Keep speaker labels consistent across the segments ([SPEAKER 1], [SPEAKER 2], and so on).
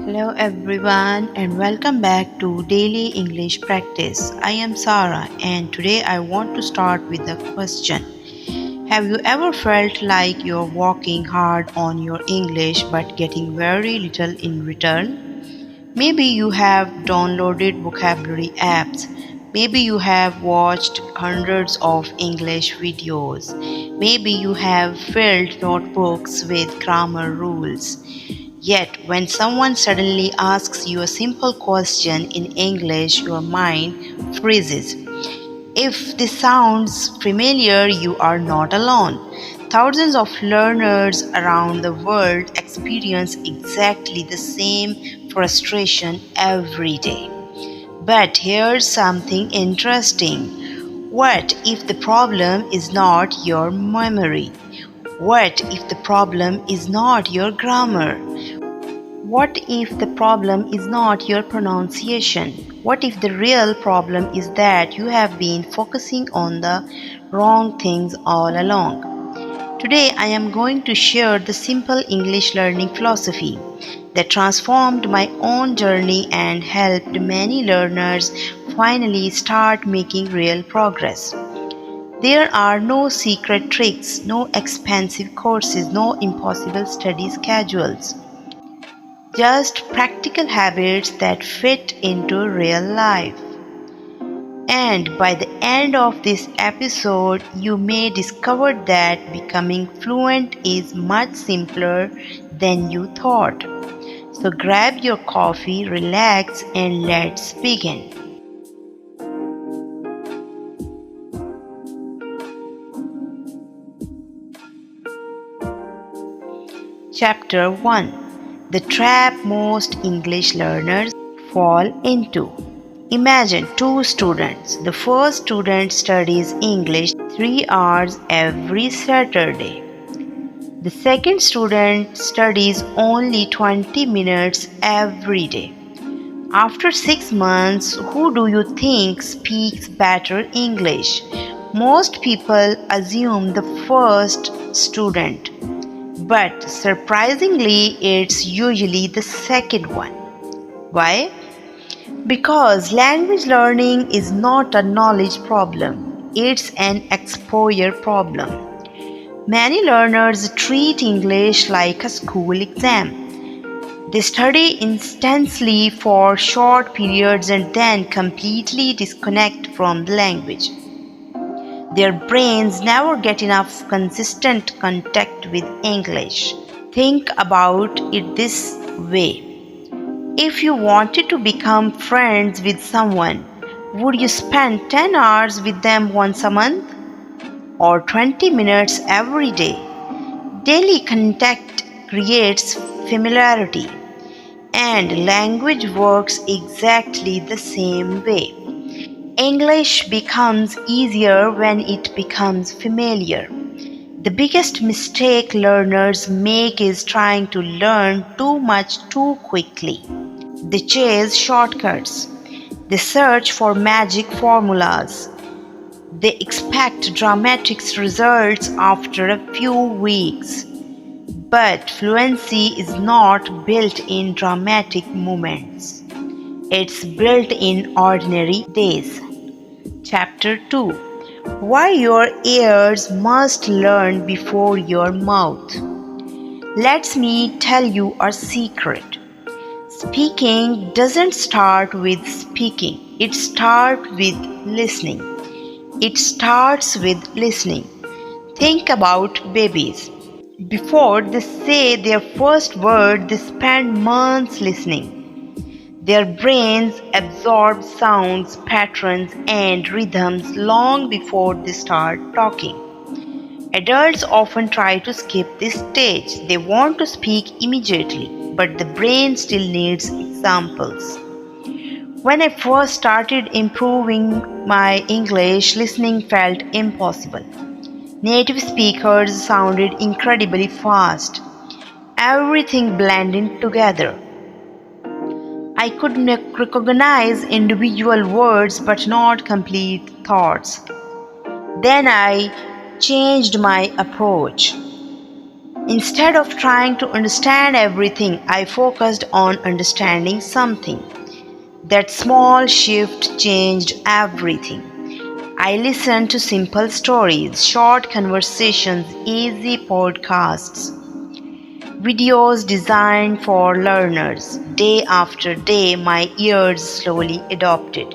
[SPEAKER 1] Hello everyone and welcome back to Daily English Practice. I am Sarah and today I want to start with a question. Have you ever felt like you're working hard on your English but getting very little in return? Maybe you have downloaded vocabulary apps. Maybe you have watched hundreds of English videos. Maybe you have filled notebooks with grammar rules. Yet, when someone suddenly asks you a simple question in English, your mind freezes. If this sounds familiar, you are not alone. Thousands of learners around the world experience exactly the same frustration every day. But here's something interesting. What if the problem is not your memory? What if the problem is not your grammar? What if the problem is not your pronunciation? What if the real problem is that you have been focusing on the wrong things all along? Today, I am going to share the simple English learning philosophy that transformed my own journey and helped many learners finally start making real progress. There are no secret tricks, no expensive courses, no impossible study schedules. Just practical habits that fit into real life. And by the end of this episode, you may discover that becoming fluent is much simpler than you thought. So grab your coffee, relax, and let's begin. Chapter 1. The trap most English learners fall into. Imagine two students. The first student studies English 3 hours every Saturday. The second student studies only 20 minutes every day. After 6 months, who do you think speaks better English? Most people assume the first student, but surprisingly, it's usually the second one. Why? Because language learning is not a knowledge problem, it's an exposure problem. Many learners treat English like a school exam. They study intensely for short periods and then completely disconnect from the language. Their brains never get enough consistent contact with English. Think about it this way. If you wanted to become friends with someone, would you spend 10 hours with them once a month? Or 20 minutes every day? Daily contact creates familiarity, and language works exactly the same way. English becomes easier when it becomes familiar. The biggest mistake learners make is trying to learn too much too quickly. They chase shortcuts. They search for magic formulas. They expect dramatic results after a few weeks. But fluency is not built in dramatic moments. It's built in ordinary days. Chapter 2. Why your ears must learn before your mouth. Let me tell you a secret. Speaking doesn't start with speaking, it starts with listening. It starts with listening. Think about babies. Before they say their first word, they spend months listening. Their brains absorb sounds, patterns, and rhythms long before they start talking. Adults often try to skip this stage. They want to speak immediately, but the brain still needs examples. When I first started improving my English, listening felt impossible. Native speakers sounded incredibly fast. Everything blended together. I could recognize individual words but not complete thoughts. Then I changed my approach. Instead of trying to understand everything, I focused on understanding something. That small shift changed everything. I listened to simple stories, short conversations, easy podcasts, videos designed for learners. Day after day, my ears slowly adopted.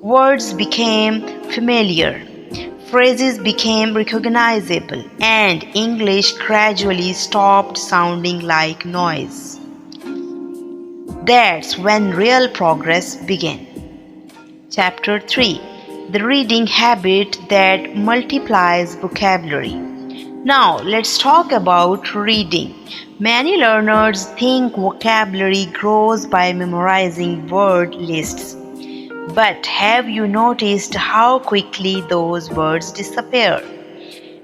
[SPEAKER 1] Words became familiar, phrases became recognizable, and English gradually stopped sounding like noise. That's when real progress began. Chapter 3: The Reading Habit That Multiplies Vocabulary. Now, let's talk about reading. Many learners think vocabulary grows by memorizing word lists. But have you noticed how quickly those words disappear?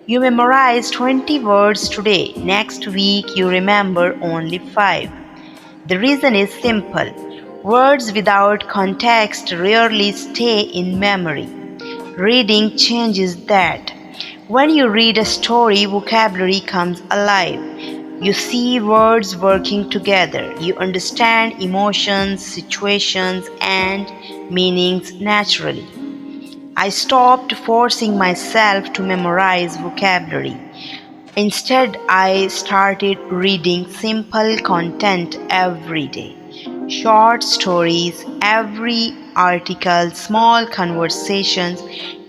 [SPEAKER 1] You memorize 20 words today, next week you remember only 5. The reason is simple. Words without context rarely stay in memory. Reading changes that. When you read a story, vocabulary comes alive. You see words working together. You understand emotions, situations, and meanings naturally. I stopped forcing myself to memorize vocabulary. Instead, I started reading simple content every day. Short stories, every article, small conversations,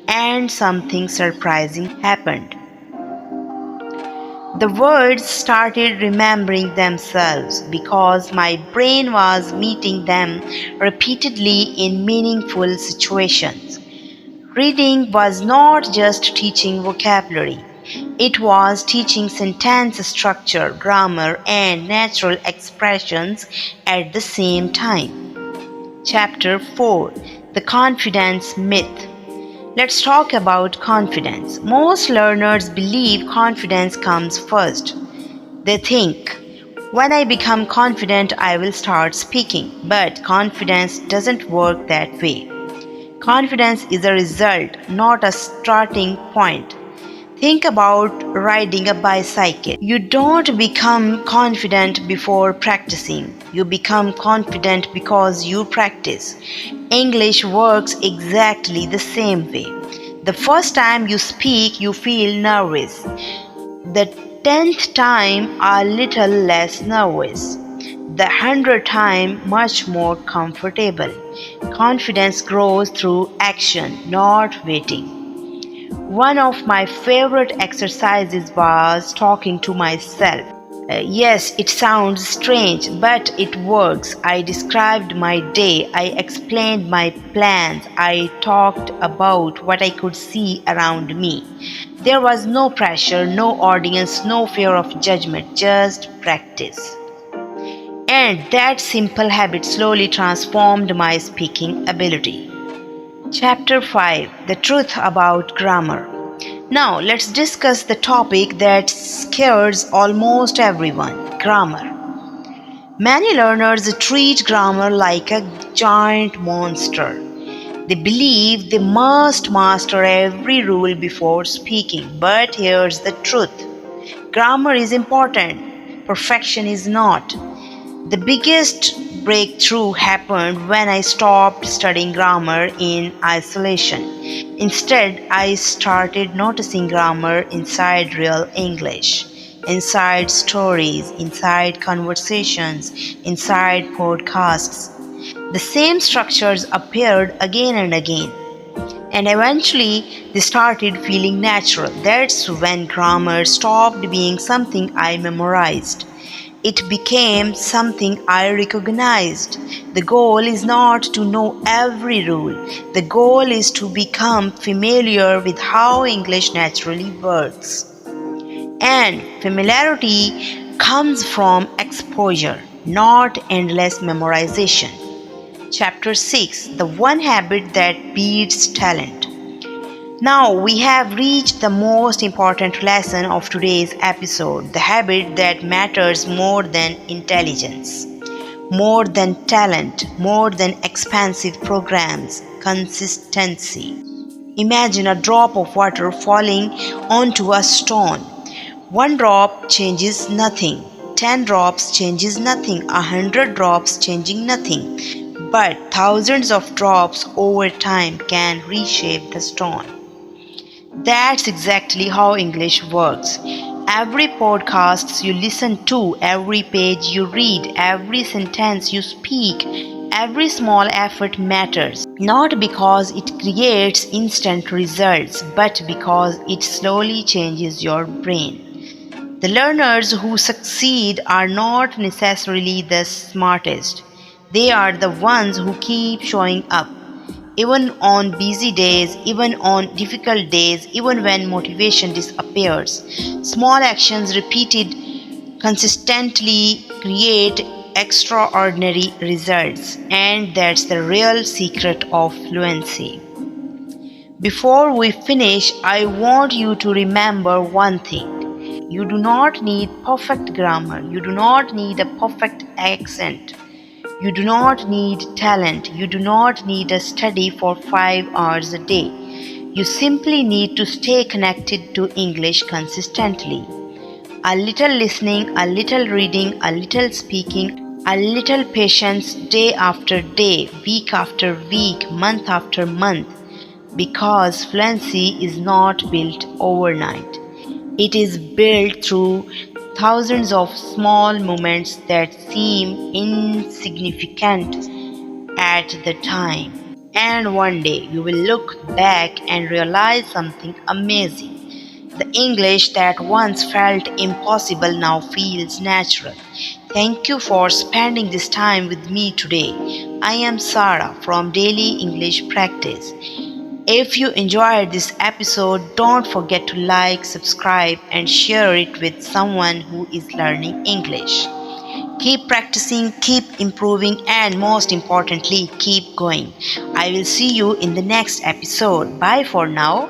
[SPEAKER 1] and something surprising happened. The words started remembering themselves because my brain was meeting them repeatedly in meaningful situations. Reading was not just teaching vocabulary, it was teaching sentence structure, grammar, and natural expressions at the same time. Chapter 4: The Confidence Myth. Let's talk about confidence. Most learners believe confidence comes first. They think, when I become confident, I will start speaking. But confidence doesn't work that way. Confidence is a result, not a starting point. Think about riding a bicycle. You don't become confident before practicing. You become confident because you practice. English works exactly the same way. The first time you speak, you feel nervous. The 10th time, a little less nervous. The 100th time, much more comfortable. Confidence grows through action, not waiting. One of my favorite exercises was talking to myself. Yes, it sounds strange, but it works. I described my day, I explained my plans, I talked about what I could see around me. There was no pressure, no audience, no fear of judgment, just practice. And that simple habit slowly transformed my speaking ability. Chapter 5: The Truth About Grammar. Now, let's discuss the topic that scares almost everyone: grammar. Many learners treat grammar like a giant monster. They believe they must master every rule before speaking. But here's the truth: grammar is important, perfection is not. The biggest breakthrough happened when I stopped studying grammar in isolation. Instead, I started noticing grammar inside real English, inside stories, inside conversations, inside podcasts. The same structures appeared again and again, and eventually they started feeling natural. That's when grammar stopped being something I memorized. It became something I recognized. The goal is not to know every rule. The goal is to become familiar with how English naturally works. And familiarity comes from exposure, not endless memorization. Chapter 6: The One Habit That Beats Talent. Now we have reached the most important lesson of today's episode: the habit that matters more than intelligence, more than talent, more than expensive programs: consistency. Imagine a drop of water falling onto a stone. One drop changes nothing. 10 drops changes nothing. 100 drops changing nothing. But thousands of drops over time can reshape the stone. That's exactly how English works. Every podcast you listen to, every page you read, every sentence you speak, every small effort matters. Not because it creates instant results, but because it slowly changes your brain. The learners who succeed are not necessarily the smartest. They are the ones who keep showing up. Even on busy days, even on difficult days, even when motivation disappears. Small actions repeated consistently create extraordinary results, and that's the real secret of fluency. Before we finish, I want you to remember one thing. You do not need perfect grammar. You do not need a perfect accent. You do not need talent. You do not need a study for 5 hours a day. You simply need to stay connected to English consistently. A little listening, a little reading, a little speaking, a little patience day after day, week after week, month after month. Because fluency is not built overnight. It is built through thousands of small moments that seem insignificant at the time. And one day you will look back and realize something amazing. The English that once felt impossible now feels natural. Thank you for spending this time with me today. I am Sarah from Daily English Practice. If you enjoyed this episode, don't forget to like, subscribe, and share it with someone who is learning English. Keep practicing, keep improving, and most importantly, keep going. I will see you in the next episode. Bye for now.